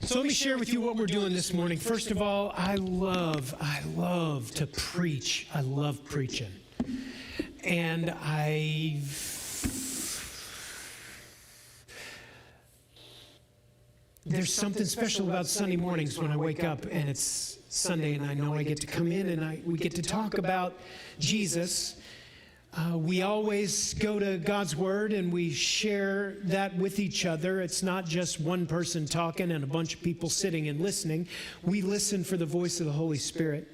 So let me share with you what we're doing this morning. First of all, I love to preach. I love preaching. And there's something special about Sunday mornings when I wake up and it's Sunday and I know I get to come in and we get to talk about Jesus. We always go to God's Word and we share that with each other. It's not just one person talking and a bunch of people sitting and listening. We listen for the voice of the Holy Spirit.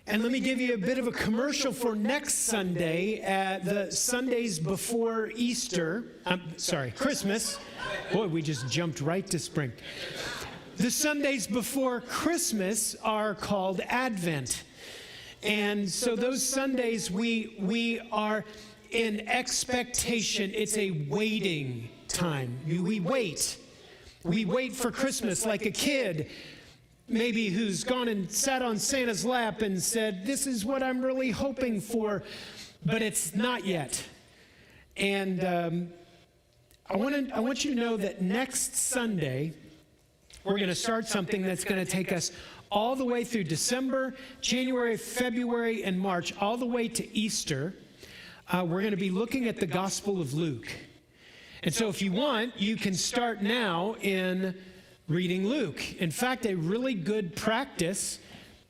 And let me give you a bit of a commercial for next Sunday, the Sundays before Easter. Christmas. Boy, we just jumped right to spring. The Sundays before Christmas are called Advent. And so those Sundays, we are in expectation. It's a waiting time. We wait. We wait for Christmas like a kid, maybe who's gone and sat on Santa's lap and said, this is what I'm really hoping for, but it's not yet. And I want you to know that next Sunday, we're going to start something that's going to take us all the way through December, January, February, and March, all the way to Easter. We're going to be looking at the Gospel of Luke. And so if you want, you can start now in reading Luke. In fact, a really good practice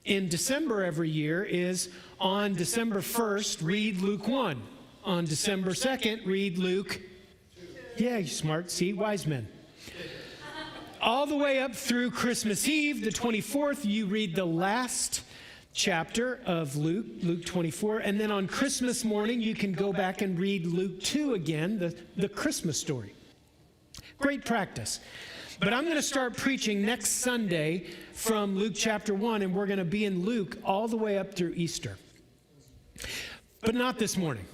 in December every year is on December 1st, read Luke 1. On December 2nd, read Luke 2. Yeah, you're smart. See, wise men. All the way up through Christmas Eve, the 24th, you read the last chapter of Luke, Luke 24. And then on Christmas morning, you can go back and read Luke 2 again, the Christmas story. Great practice. But I'm going to start preaching next Sunday from Luke chapter 1, and we're going to be in Luke all the way up through Easter. But not this morning.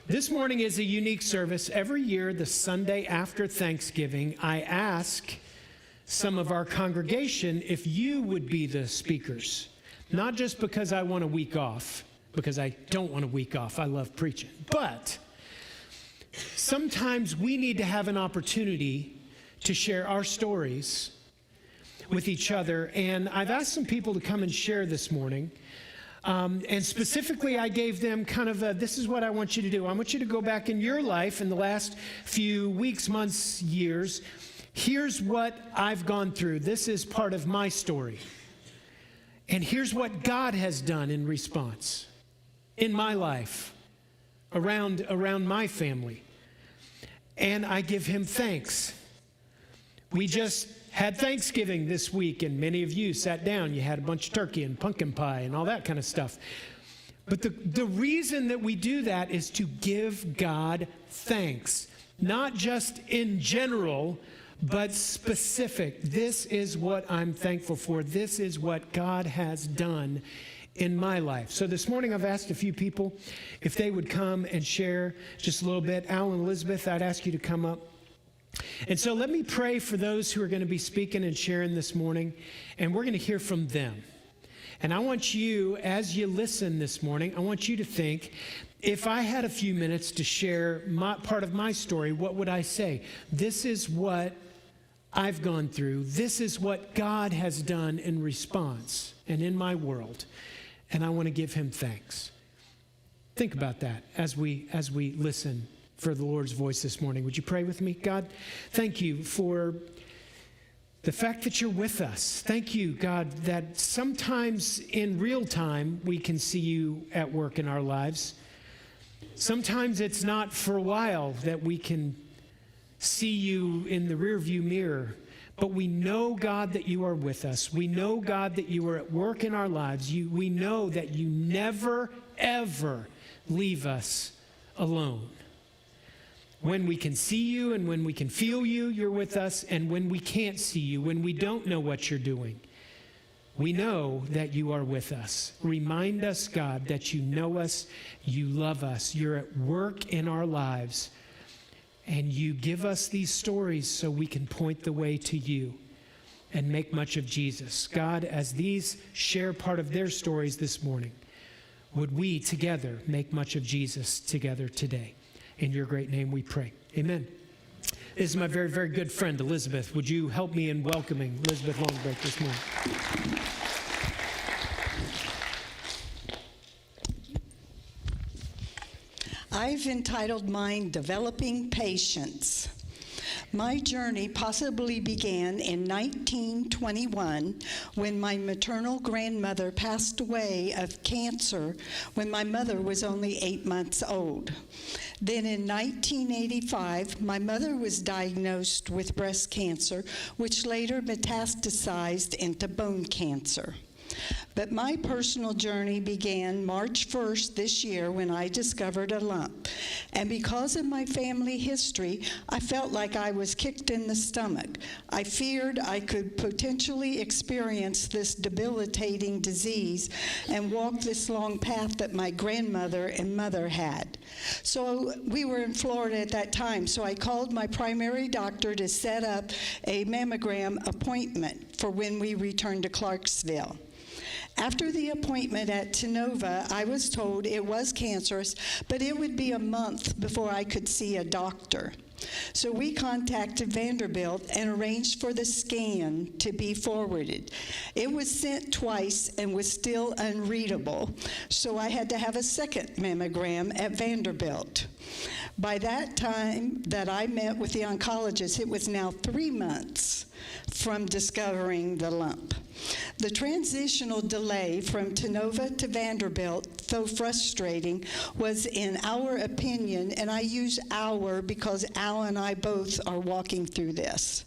This morning is a unique service. Every year, the Sunday after Thanksgiving, I ask some of our congregation if you would be the speakers. Not just because I want a week off, because I don't want a week off. I love preaching. But sometimes we need to have an opportunity to share our stories with each other. And I've asked some people to come and share this morning. And specifically, I gave them kind of this is what I want you to do. I want you to go back in your life in the last few weeks, months, years. Here's what I've gone through. This is part of my story. And here's what God has done in response in my life, around my family. And I give him thanks. We just had Thanksgiving this week, and many of you sat down. You had a bunch of turkey and pumpkin pie and all that kind of stuff. But the reason that we do that is to give God thanks, not just in general, but specific. This is what I'm thankful for. This is what God has done in my life. So this morning I've asked a few people if they would come and share just a little bit. Al and Elizabeth, I'd ask you to come up. And so let me pray for those who are going to be speaking and sharing this morning, and we're going to hear from them. And I want you, as you listen this morning, I want you to think, if I had a few minutes to share part of my story, what would I say? This is what I've gone through. This is what God has done in response and in my world, and I want to give him thanks. Think about that as we listen for the Lord's voice this morning. Would you pray with me? God, thank you for the fact that you're with us. Thank you, God, that sometimes in real time we can see you at work in our lives. Sometimes it's not for a while that we can see you in the rearview mirror, but we know, God, that you are with us. We know, God, that you are at work in our lives. We know that you never, ever leave us alone. When we can see you and when we can feel you, you're with us. And when we can't see you, when we don't know what you're doing, we know that you are with us. Remind us, God, that you know us, you love us, you're at work in our lives, and you give us these stories so we can point the way to you and make much of Jesus. God, as these share part of their stories this morning, would we together make much of Jesus together today? In your great name we pray. Amen. is my very, very good friend, Elizabeth. Would you help me in welcoming Elizabeth Longbreak this morning? I've entitled mine Developing Patience. My journey possibly began in 1921 when my maternal grandmother passed away of cancer when my mother was only 8 months old. Then in 1985, my mother was diagnosed with breast cancer, which later metastasized into bone cancer. But my personal journey began March 1st this year when I discovered a lump. And because of my family history, I felt like I was kicked in the stomach. I feared I could potentially experience this debilitating disease and walk this long path that my grandmother and mother had. So we were in Florida at that time, so I called my primary doctor to set up a mammogram appointment for when we returned to Clarksville. After the appointment at Tenova, I was told it was cancerous, but it would be a month before I could see a doctor. So we contacted Vanderbilt and arranged for the scan to be forwarded. It was sent twice and was still unreadable, so I had to have a second mammogram at Vanderbilt. By that time that I met with the oncologist, it was now 3 months from discovering the lump. The transitional delay from Tenova to Vanderbilt, though frustrating, was in our opinion, and I use our because Al and I both are walking through this.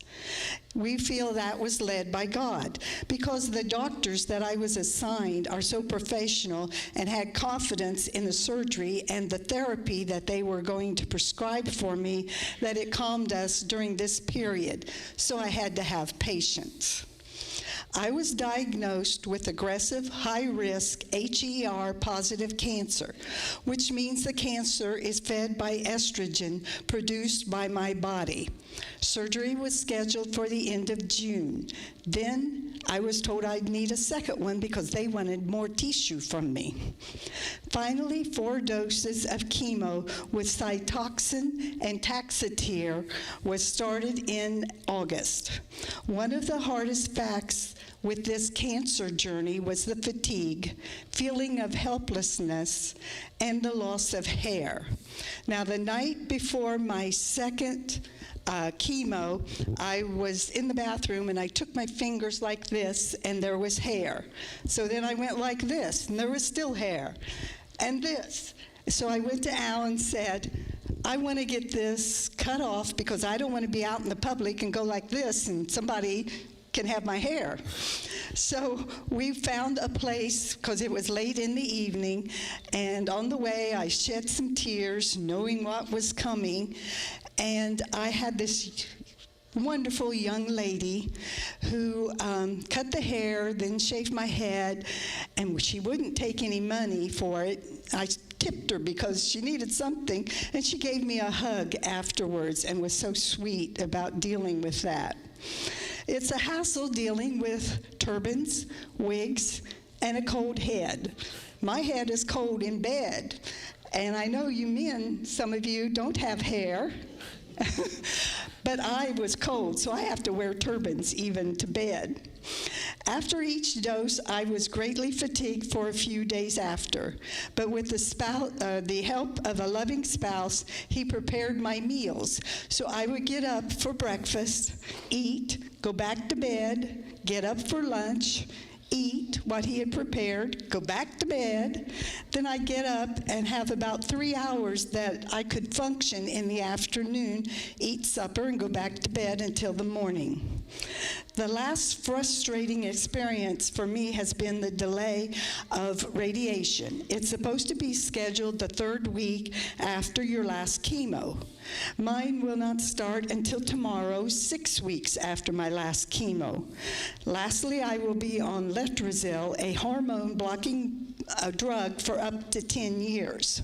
We feel that was led by God because the doctors that I was assigned are so professional and had confidence in the surgery and the therapy that they were going to prescribe for me that it calmed us during this period. So I had to have patience. I was diagnosed with aggressive, high-risk HER-positive cancer, which means the cancer is fed by estrogen produced by my body. Surgery was scheduled for the end of June. Then I was told I'd need a second one because they wanted more tissue from me. Finally, 4 doses of chemo with Cytoxan and Taxotere was started in August. One of the hardest facts with this cancer journey was the fatigue, feeling of helplessness, and the loss of hair. Now, the night before my second chemo, I was in the bathroom and I took my fingers like this and there was hair. So then I went like this and there was still hair and this. So I went to Al and said, I want to get this cut off because I don't want to be out in the public and go like this and somebody can have my hair. So we found a place because it was late in the evening, and on the way I shed some tears knowing what was coming, and I had this wonderful young lady who cut the hair, then shaved my head, and she wouldn't take any money for it. I tipped her because she needed something, and she gave me a hug afterwards and was so sweet about dealing with that. It's a hassle dealing with turbans, wigs, and a cold head. My head is cold in bed, and I know you men, some of you don't have hair, but I was cold, so I have to wear turbans even to bed. After each dose, I was greatly fatigued for a few days after, but with the help of a loving spouse, he prepared my meals. So I would get up for breakfast, eat, go back to bed, get up for lunch, eat what he had prepared, go back to bed. Then I'd get up and have about 3 hours that I could function in the afternoon, eat supper, and go back to bed until the morning. The last frustrating experience for me has been the delay of radiation. It's supposed to be scheduled the 3rd week after your last chemo. Mine will not start until tomorrow, 6 weeks after my last chemo. Lastly, I will be on letrozole, a hormone-blocking drug, for up to 10 years.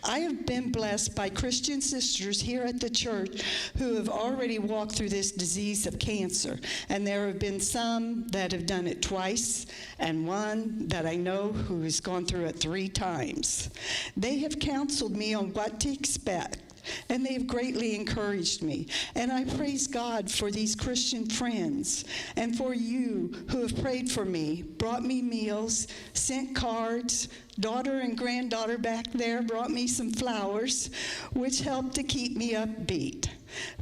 I have been blessed by Christian sisters here at the church who have already walked through this disease of cancer, and there have been some that have done it twice, and one that I know who has gone through it 3 times. They have counseled me on what to expect, and they have greatly encouraged me. And I praise God for these Christian friends and for you who have prayed for me, brought me meals, sent cards. Daughter and granddaughter back there brought me some flowers, which helped to keep me upbeat.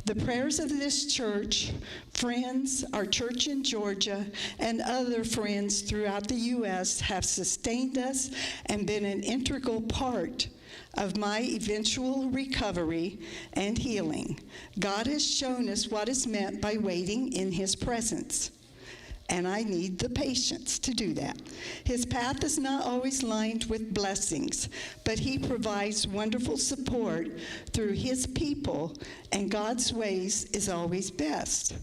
The prayers of this church, friends, our church in Georgia, and other friends throughout the U.S. have sustained us and been an integral part of my eventual recovery and healing. God has shown us what is meant by waiting in His presence. And I need the patience to do that. His path is not always lined with blessings, but He provides wonderful support through His people, and God's ways is always best.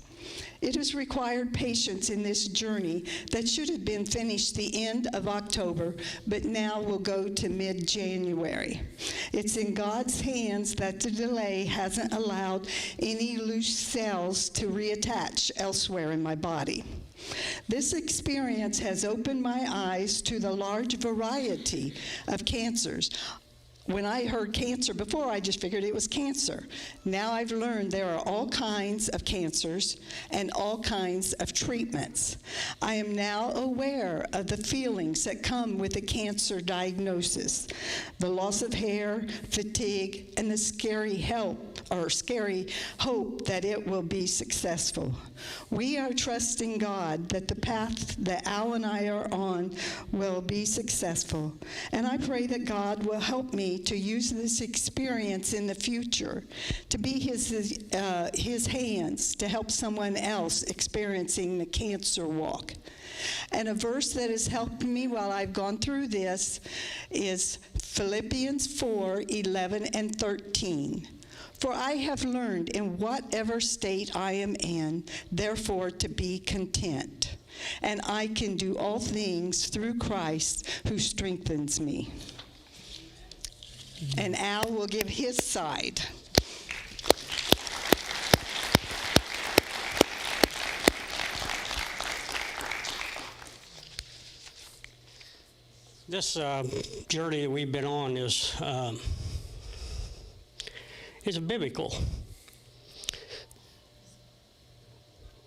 It has required patience in this journey that should have been finished the end of October, but now will go to mid-January. It's in God's hands that the delay hasn't allowed any loose cells to reattach elsewhere in my body. This experience has opened my eyes to the large variety of cancers. When I heard cancer before, I just figured it was cancer. Now I've learned there are all kinds of cancers and all kinds of treatments. I am now aware of the feelings that come with a cancer diagnosis: the loss of hair, fatigue, and the scary hope that it will be successful. We are trusting God that the path that Al and I are on will be successful. And I pray that God will help me to use this experience in the future to be his hands to help someone else experiencing the cancer walk. And a verse that has helped me while I've gone through this is Philippians 4:11 and 13. For I have learned in whatever state I am in, therefore to be content. And I can do all things through Christ who strengthens me. And Al will give his side. This journey that we've been on is biblical.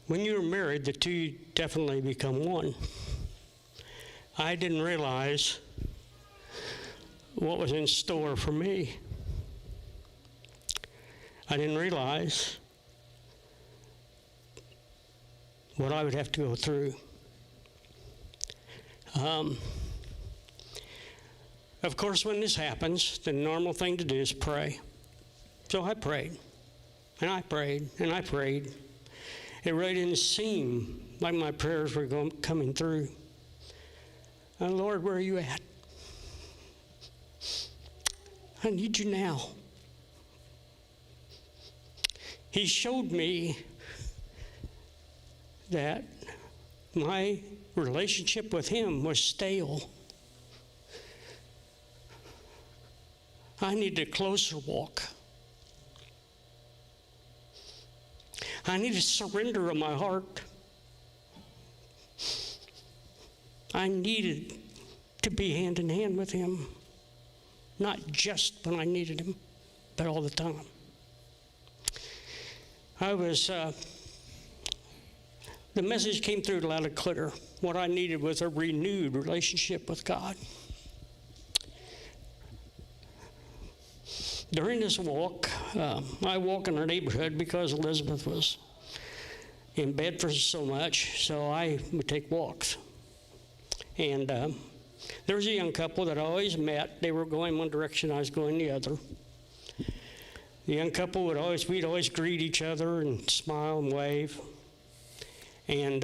When you're married, the two definitely become one. I didn't realize what was in store for me. I didn't realize what I would have to go through. Of course, when this happens, the normal thing to do is pray. So I prayed, and I prayed, and I prayed. It really didn't seem like my prayers were coming through. And Lord, where are you at? I need you now. He showed me that my relationship with him was stale. I needed a closer walk. I needed surrender of my heart. I needed to be hand in hand with him, not just when I needed him, but all the time. The message came through loud and clear. What I needed was a renewed relationship with God. During this walk, I walk in our neighborhood because Elizabeth was in bed for so much, so I would take walks. And there was a young couple that I always met. They were going one direction, I was going the other. The young couple we'd always greet each other and smile and wave. And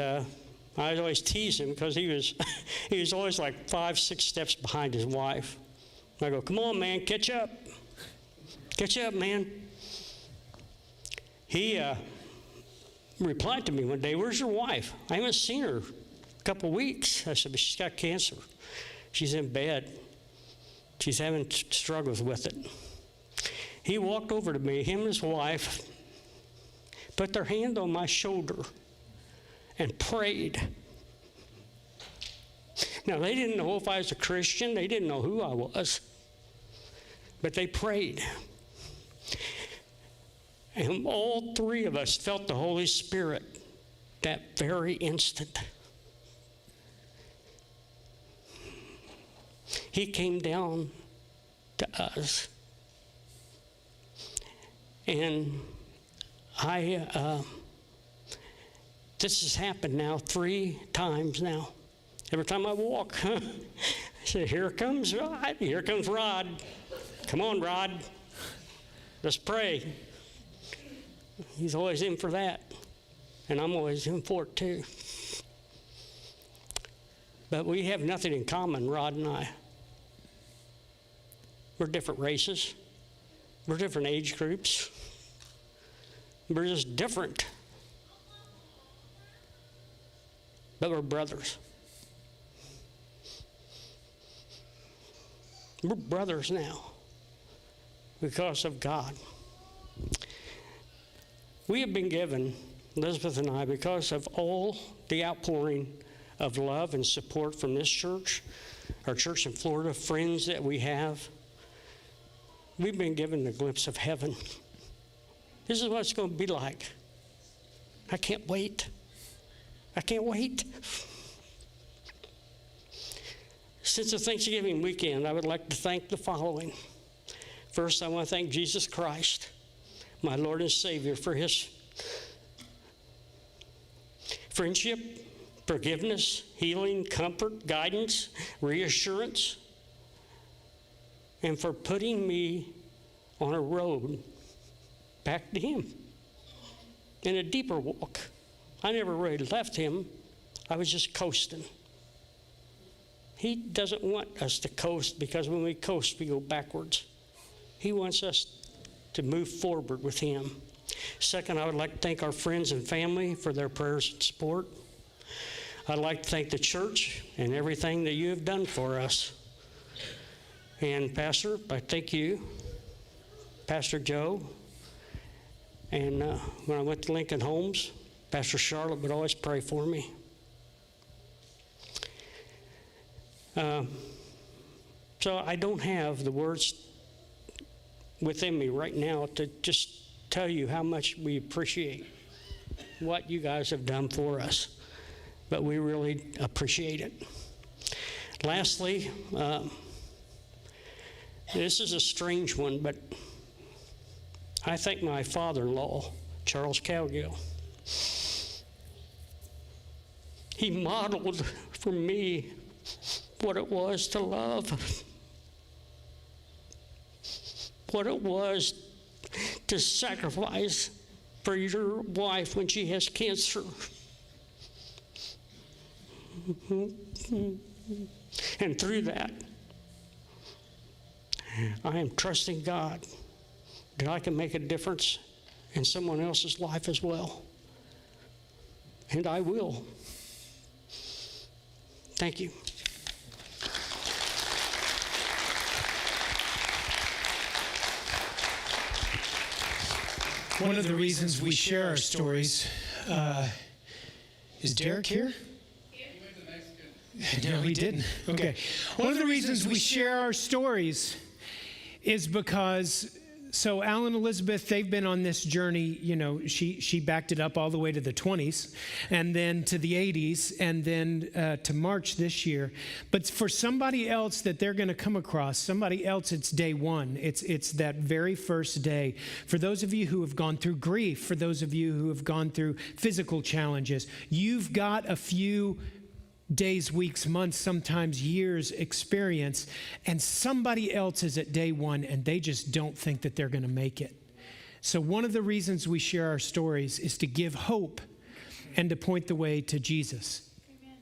I'd always tease him because he was always like 5-6 steps behind his wife. I go, come on, man, catch up. Catch up, man. He replied to me one day, where's your wife? I haven't seen her a couple weeks. I said, but she's got cancer. She's in bed. She's having struggles with it. He walked over to me, him and his wife, put their hand on my shoulder and prayed. Now, they didn't know if I was a Christian. They didn't know who I was. But they prayed. And all three of us felt the Holy Spirit that very instant. He came down to us. And this has happened now 3 times now. Every time I walk, I say, here comes Rod. Here comes Rod. Come on, Rod. Let's pray. He's always in for that. And I'm always in for it too. But we have nothing in common, Rod and I. We're different races. We're different age groups. We're just different. But we're brothers. We're brothers now because of God. We have been given, Elizabeth and I, because of all the outpouring of love and support from this church, our church in Florida, friends that we have. We've been given a glimpse of heaven. This is what it's going to be like. I can't wait. I can't wait. Since the Thanksgiving weekend, I would like to thank the following. First, I want to thank Jesus Christ, my Lord and Savior, for his friendship, forgiveness, healing, comfort, guidance, reassurance, and for putting me on a road back to him in a deeper walk. I never really left him. I was just coasting. He doesn't want us to coast, because when we coast, we go backwards. He wants us to move forward with him. Second, I would like to thank our friends and family for their prayers and support. I'd like to thank the church and everything that you have done for us. And Pastor, I thank you, Pastor Joe, and when I went to Lincoln Homes, Pastor Charlotte would always pray for me. So I don't have the words within me right now to just tell you how much we appreciate what you guys have done for us, but we really appreciate it. Lastly, this is a strange one, but I thank my father-in-law, Charles Cowgill. He modeled for me what it was to love, what it was to sacrifice for your wife when she has cancer. And through that, I am trusting God that I can make a difference in someone else's life as well. And I will. Thank you. One of the reasons we share our stories, is Derek here? No, he didn't. Okay. One of the reasons we share our stories is because, so Al and Elizabeth, they've been on this journey, you know, she backed it up all the way to the 20s, and then to the 80s, and then to March this year. But for somebody else that they're going to come across, somebody else, it's day one. It's that very first day. For those of you who have gone through grief, for those of you who have gone through physical challenges, you've got a few days, weeks, months, sometimes years experience, and somebody else is at day one and they just don't think that they're going to make it. So one of the reasons we share our stories is to give hope and to point the way to Jesus. Amen.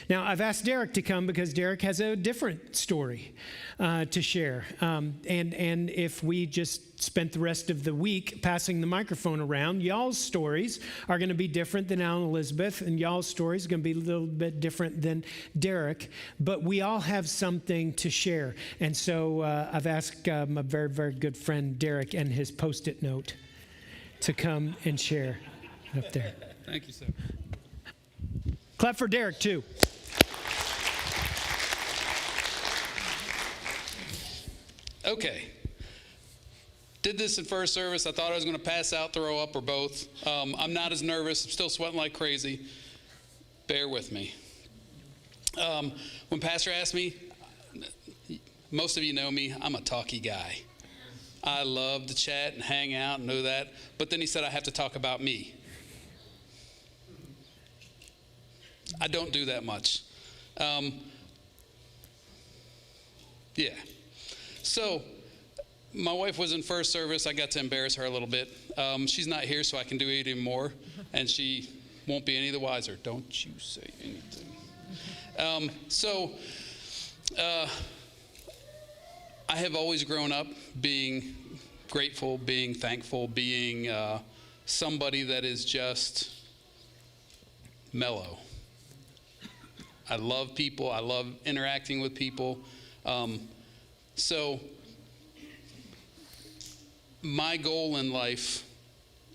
Now, I've asked Derek to come because Derek has a different story to share. And if we just spent the rest of the week passing the microphone around, y'all's stories are going to be different than Al and Elizabeth, and y'all's stories are going to be a little bit different than Derek, but we all have something to share. And so I've asked my very, very good friend Derek and his Post-it note to come and share up there. Thank you, sir. Clap for Derek, too. Okay. Did this in first service. I thought I was going to pass out, throw up, or both. I'm not as nervous. I'm still sweating like crazy. Bear with me. When Pastor asked me, most of you know me, I'm a talky guy. I love to chat and hang out and know that. But then he said I have to talk about me. I don't do that much. Yeah. So my wife was in first service. I got to embarrass her a little bit. She's not here, so I can do it even more. And she won't be any the wiser. Don't you say anything. I have always grown up being grateful, being thankful, being somebody that is just mellow. I love people. I love interacting with people. So my goal in life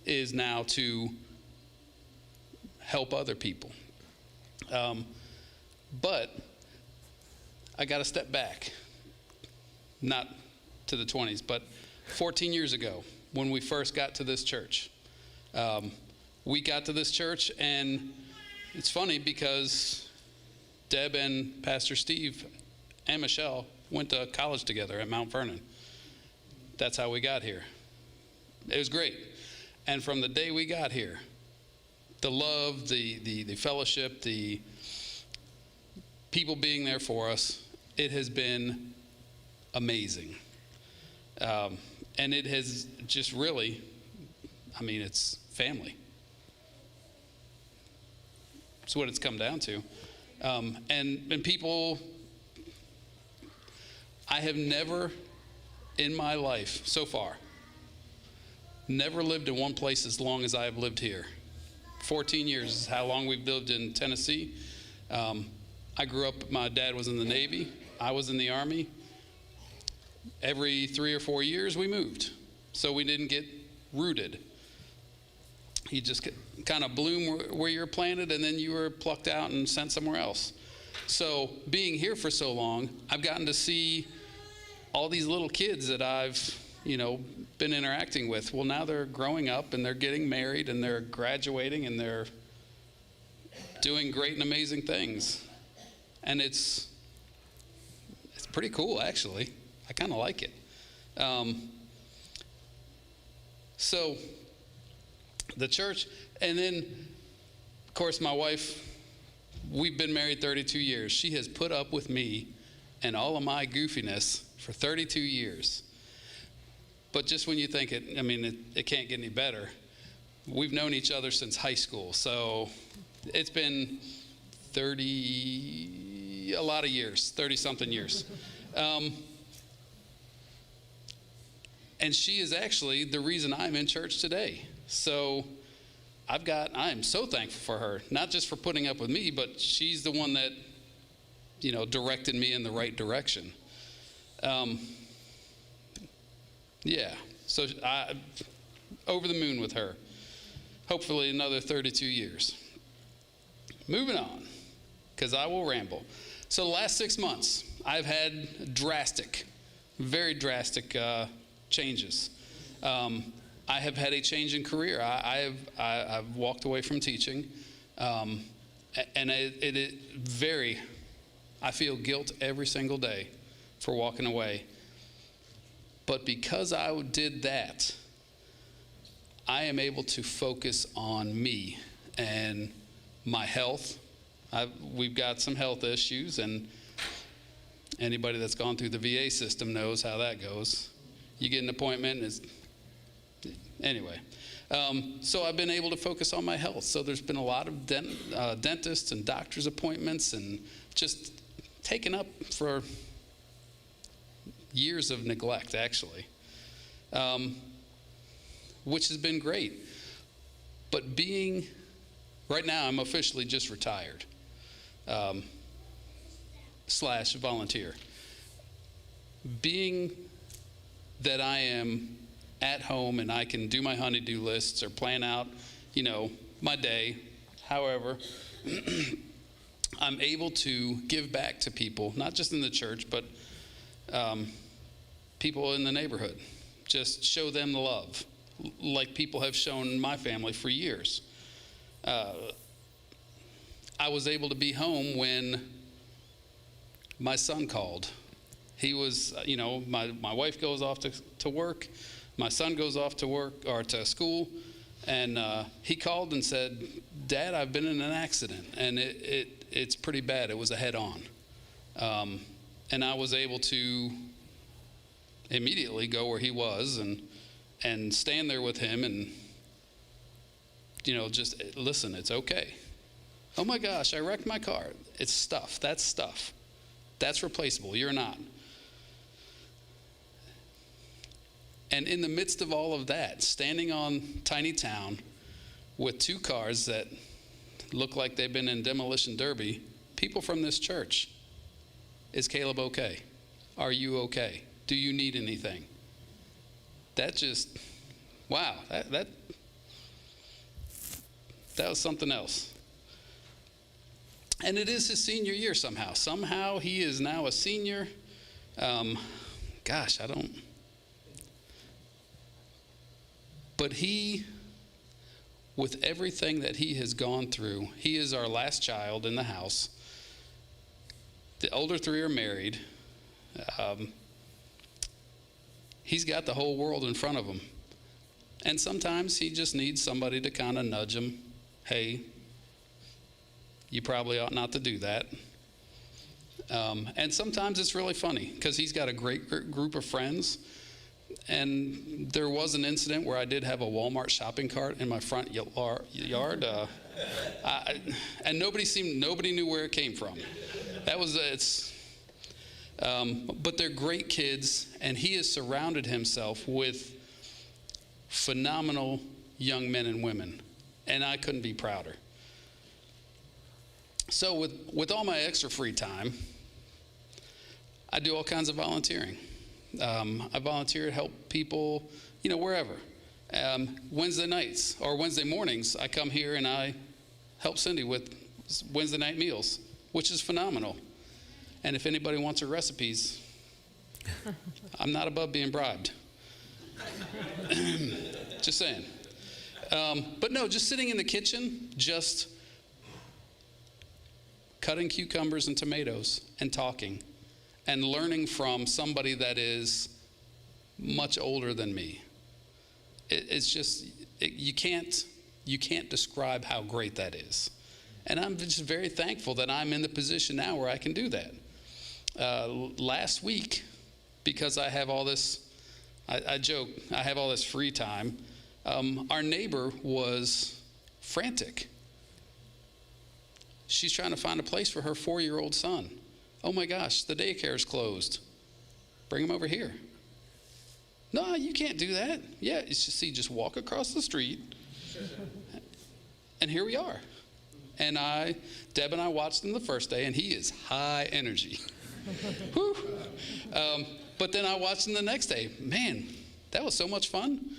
is now to help other people. But I got to step back, not to the 20s, but 14 years ago when we first got to this church. We got to this church, and it's funny because Deb and Pastor Steve and Michelle went to college together at Mount Vernon. That's how we got here. It was great. And from the day we got here, the love, the fellowship, the people being there for us, it has been amazing. And it has just really, it's family. It's what it's come down to. And people, I have never in my life so far, never lived in one place as long as I have lived here. 14 years is how long we've lived in Tennessee. I grew up, my dad was in the Navy. I was in the Army. Every 3 or 4 years we moved. So we didn't get rooted. You just kind of bloom where you're planted, and then you were plucked out and sent somewhere else. So being here for so long, I've gotten to see all these little kids that I've, been interacting with. Well, now they're growing up and they're getting married and they're graduating and they're doing great and amazing things. And it's pretty cool, actually. I kind of like it. So the church, and then, of course, my wife, we've been married 32 years. She has put up with me and all of my goofiness for 32 years. But just when you think it can't get any better, we've known each other since high school. So it's been a lot of years, 30-something years. And she is actually the reason I'm in church today. So I am so thankful for her, not just for putting up with me, but she's the one that, directed me in the right direction. Yeah, so I'm over the moon with her. Hopefully another 32 years. Moving on, because I will ramble. So the last 6 months, I've had very drastic changes. I have had a change in career. I've walked away from teaching, and I feel guilt every single day for walking away. But because I did that, I am able to focus on me and my health. We've got some health issues, and anybody that's gone through the VA system knows how that goes. You get an appointment, anyway. So I've been able to focus on my health. So there's been a lot of dentists and doctor's appointments, and just taken up for years of neglect, actually, which has been great. But right now, I'm officially just retired, / volunteer. Being that I am at home and I can do my honey-do lists or plan out, my day, however, I'm able to give back to people, not just in the church, but people in the neighborhood. Just show them the love, like people have shown my family for years. I was able to be home when my son called. He was, my wife goes off to work. My son goes off to work or to school. And he called and said, Dad, I've been in an accident. And it's pretty bad. It was a head-on. And I was able to immediately go where he was and stand there with him and, just listen, it's okay. Oh my gosh, I wrecked my car. It's stuff. That's stuff. That's replaceable. You're not. And in the midst of all of that, standing on Tiny Town with two cars that look like they've been in demolition derby, people from this church, is Caleb okay? Are you okay? Do you need anything? That just, wow, that was something else. And it is his senior year somehow. Somehow he is now a senior. But he, with everything that he has gone through, he is our last child in the house. The older three are married. He's got the whole world in front of him. And sometimes he just needs somebody to kind of nudge him. Hey, you probably ought not to do that. And sometimes it's really funny because he's got a great group of friends. And there was an incident where I did have a Walmart shopping cart in my front yard. And nobody knew where it came from. But they're great kids, and he has surrounded himself with phenomenal young men and women, and I couldn't be prouder. So with all my extra free time, I do all kinds of volunteering. I volunteer to help people, wherever. Wednesday nights or Wednesday mornings, I come here and I help Cindy with Wednesday night meals, which is phenomenal. And if anybody wants her recipes, I'm not above being bribed. Just saying. But no, just sitting in the kitchen, just cutting cucumbers and tomatoes and talking and learning from somebody that is much older than me. It's just, you can't describe how great that is. And I'm just very thankful that I'm in the position now where I can do that. Last week, because I have all this, I joke, I have all this free time, our neighbor was frantic. She's trying to find a place for her 4-year-old son. Oh my gosh, the daycare's closed. Bring him over here. No, you can't do that. Yeah, just walk across the street. And here we are. And Deb and I watched him the first day, and he is high energy. Whew. But then I watched him the next day. Man, that was so much fun.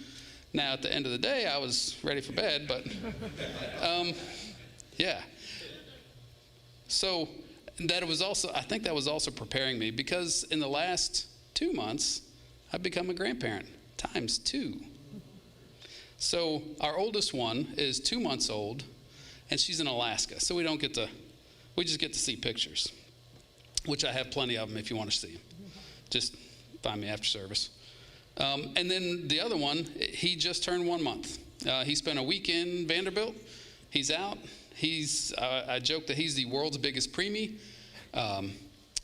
Now, at the end of the day, I was ready for bed, but yeah. So I think that was also preparing me, because in the last 2 months, I've become a grandparent, times 2. So our oldest one is 2 months old, and she's in Alaska. So we just get to see pictures, which I have plenty of them if you want to see them. Just find me after service. And then the other one, he just turned 1 month. He spent a week in Vanderbilt. He's out. I joke that he's the world's biggest preemie.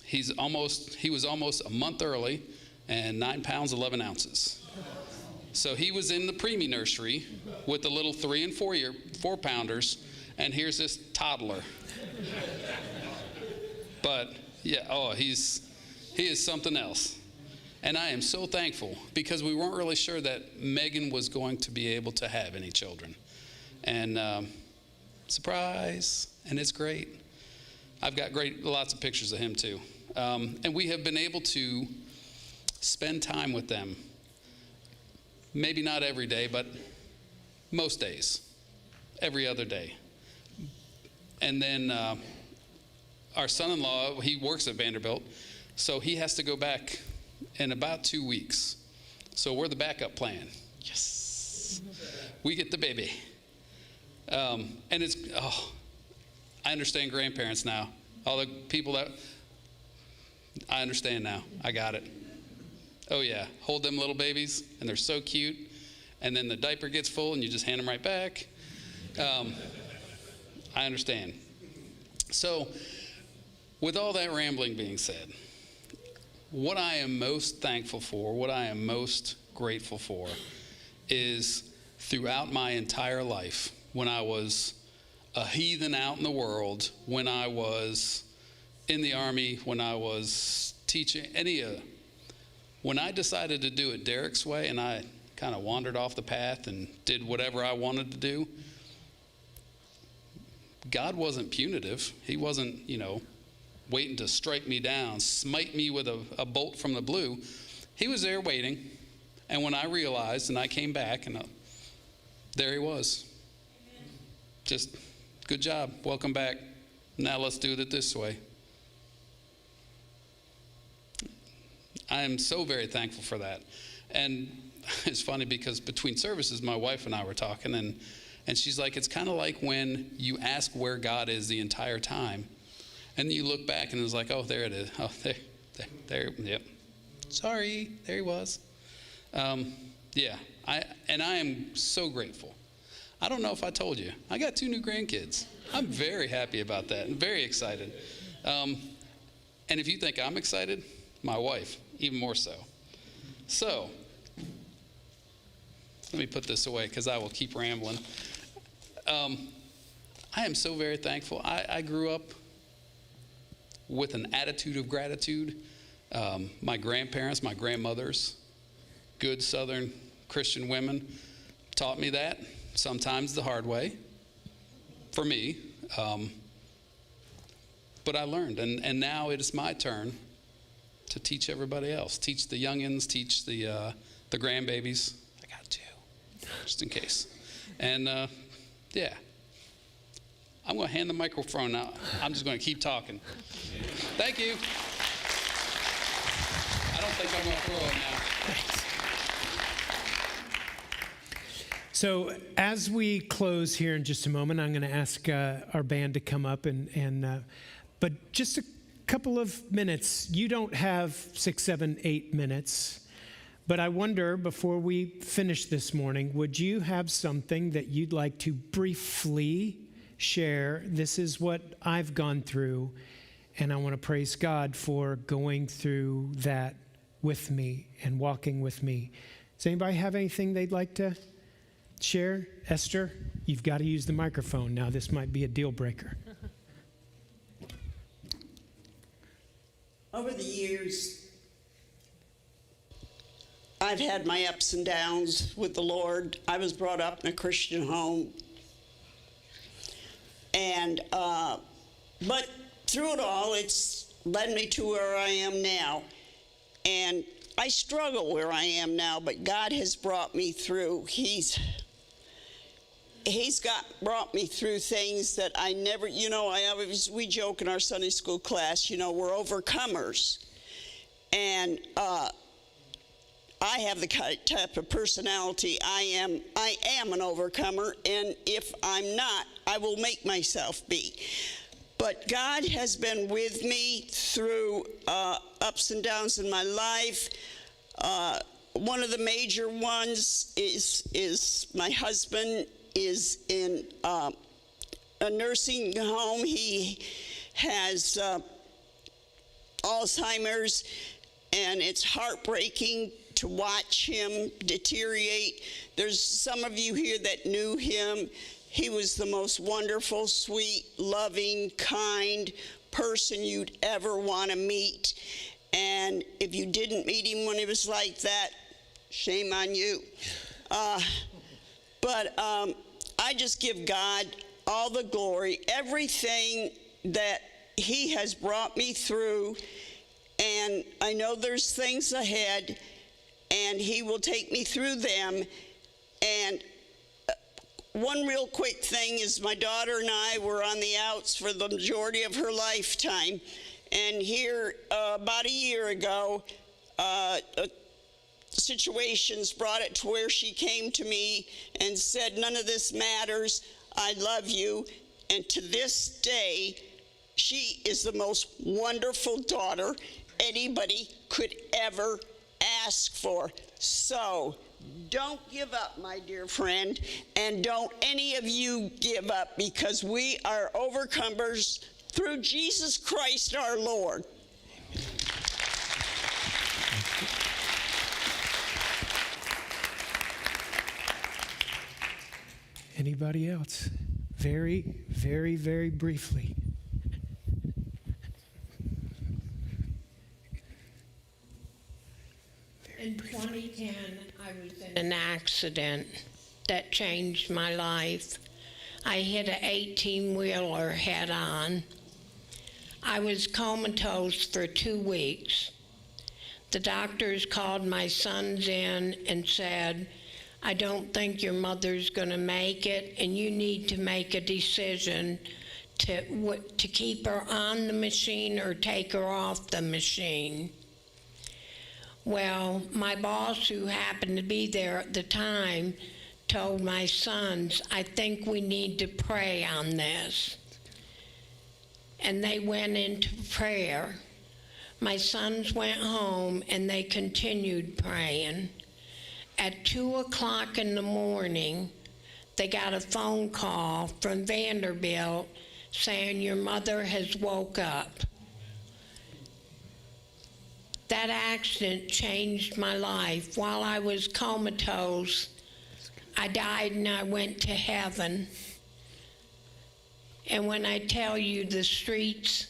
He was almost a month early and 9 pounds, 11 ounces. So he was in the preemie nursery with the little 3 and 4 pounders, and here's this toddler. But yeah, he is something else. And I am so thankful, because we weren't really sure that Megan was going to be able to have any children. And surprise, and it's great. I've got lots of pictures of him too. And we have been able to spend time with them. Maybe not every day, but most days, every other day. And then our son-in-law, he works at Vanderbilt, so he has to go back in about 2 weeks. So we're the backup plan. Yes. We get the baby. And it's, I understand grandparents now. All the people that, I understand now. I got it. Oh yeah, hold them little babies, and they're so cute. And then the diaper gets full, and you just hand them right back. I understand. So, with all that rambling being said, what I am most thankful for, what I am most grateful for, is throughout my entire life, when I was a heathen out in the world, when I was in the Army, when I was teaching, when I decided to do it Derek's way, and I kind of wandered off the path and did whatever I wanted to do, God wasn't punitive. He wasn't, waiting to strike me down, smite me with a bolt from the blue. He was there waiting. And when I realized, and I came back, and there he was. Amen. Just, good job. Welcome back. Now let's do it this way. I am so very thankful for that. And it's funny because between services, my wife and I were talking, and she's like, it's kind of like when you ask where God is the entire time, and then you look back and it's like, oh, there it is. Oh, there, yep. Sorry, there he was. Yeah, I am so grateful. I don't know if I told you, I got 2 new grandkids. I'm very happy about that and very excited. And if you think I'm excited, my wife, even more so. So, let me put this away because I will keep rambling. I am so very thankful. I grew up with an attitude of gratitude. My grandparents, my grandmothers, good Southern Christian women taught me that, sometimes the hard way, for me. But I learned, and now it is my turn to teach everybody else. Teach the youngins, teach the grandbabies. I got 2, just in case. And yeah, I'm going to hand the microphone out. I'm just going to keep talking. Thank you. I don't think I'm going to throw it now. So as we close here in just a moment, I'm going to ask our band to come up but just a couple of minutes. You don't have 6, 7, 8 minutes. But I wonder, before we finish this morning, would you have something that you'd like to briefly share? This is what I've gone through, and I want to praise God for going through that with me and walking with me. Does anybody have anything they'd like to share? Esther, you've got to use the microphone now. This might be a deal breaker. Over the years, I've had my ups and downs with the Lord. I was brought up in a Christian home. And, but through it all, it's led me to where I am now. And I struggle where I am now, but God has brought me through. He's brought me through things that I never, we joke in our Sunday school class, we're overcomers. And, I have the type of personality. I am an overcomer, and if I'm not, I will make myself be. But God has been with me through ups and downs in my life. One of the major ones is my husband is in a nursing home. He has Alzheimer's, and it's heartbreaking to watch him deteriorate. There's some of you here that knew him. He was the most wonderful, sweet, loving, kind person you'd ever want to meet. And if you didn't meet him when he was like that, shame on you. But I just give God all the glory, everything that he has brought me through. And I know there's things ahead, and he will take me through them. And one real quick thing is my daughter and I were on the outs for the majority of her lifetime. And here, about a year ago, situations brought it to where she came to me and said, none of this matters, I love you. And to this day, she is the most wonderful daughter anybody could ever ask for. So don't give up, my dear friend, and don't any of you give up, because we are overcomers through Jesus Christ our Lord. Anybody else? Very, very, very briefly. In 2010, I was in an accident that changed my life. I hit an 18-wheeler head on. I was comatose for 2 weeks. The doctors called my sons in and said, I don't think your mother's going to make it, and you need to make a decision to keep her on the machine or take her off the machine. Well, my boss, who happened to be there at the time, told my sons, I think we need to pray on this. And they went into prayer. My sons went home and they continued praying. At 2 o'clock in the morning, they got a phone call from Vanderbilt saying your mother has woke up. That accident changed my life. While I was comatose, I died and I went to heaven. And when I tell you the streets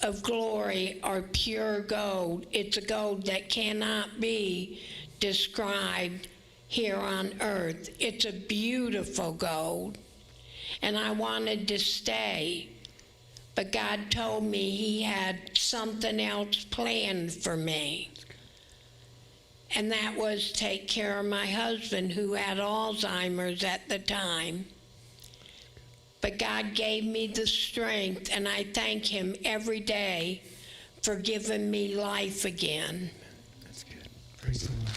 of glory are pure gold, it's a gold that cannot be described here on earth. It's a beautiful gold. And I wanted to stay. But God told me He had something else planned for me. And that was take care of my husband, who had Alzheimer's at the time. But God gave me the strength, and I thank Him every day for giving me life again. That's good. Praise the Lord.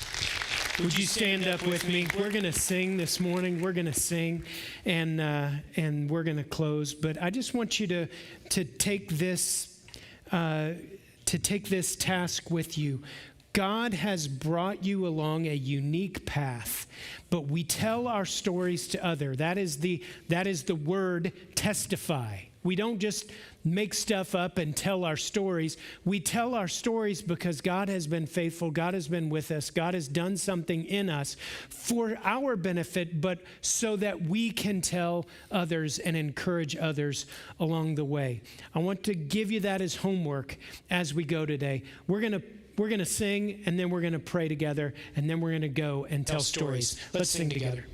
Would you stand up with me? We're going to sing this morning. We're going to sing, and we're going to close. But I just want you to take this task with you. God has brought you along a unique path, but we tell our stories to others. That is the word testify. We don't just make stuff up and tell our stories. We tell our stories because God has been faithful. God has been with us. God has done something in us for our benefit, but so that we can tell others and encourage others along the way. I want to give you that as homework as we go today. We're going to sing, and then we're going to pray together, and then we're going to go and tell stories. Let's sing together.